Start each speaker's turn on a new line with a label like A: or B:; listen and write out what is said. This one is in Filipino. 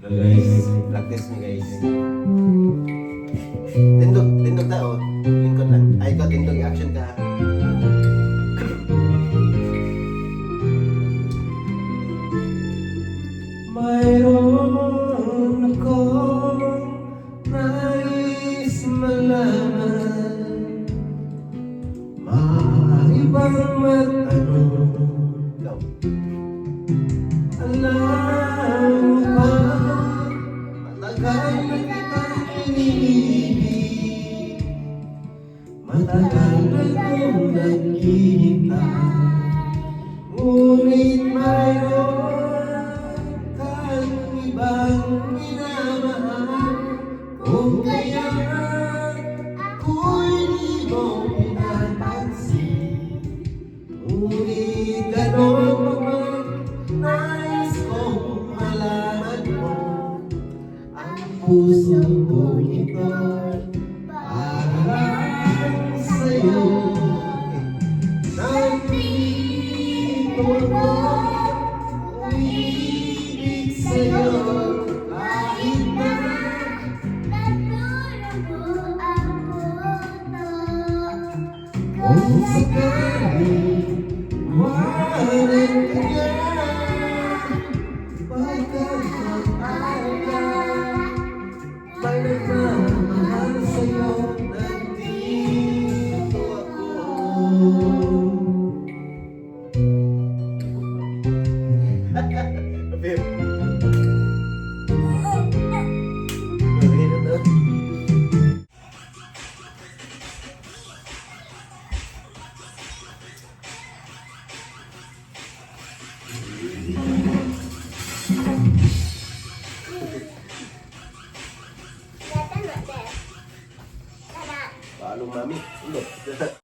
A: Guys, practice mo guys. Tindog tao. Lingkod lang. Ay, ikaw tindog, action ka. Mayroon akong nais malaman, maibang matanong. Go. Alam mo ba, matagal na kitang iniibig, matagal na kong nakita, ngunit mayroon kang ibang minamahal. Kung kaya ako'y di mo pinapansin, ngunit gano'n pa man, nais kong malaman mo, ang puso ko ito'y para lang sa'yo. Nandito ako, umiibig sa'yo, kahit na kung sakaling iwanan ka niya, pagkakataon ka, may nagmamahal sa'yo, nandito ako. Paano mami? Ulo.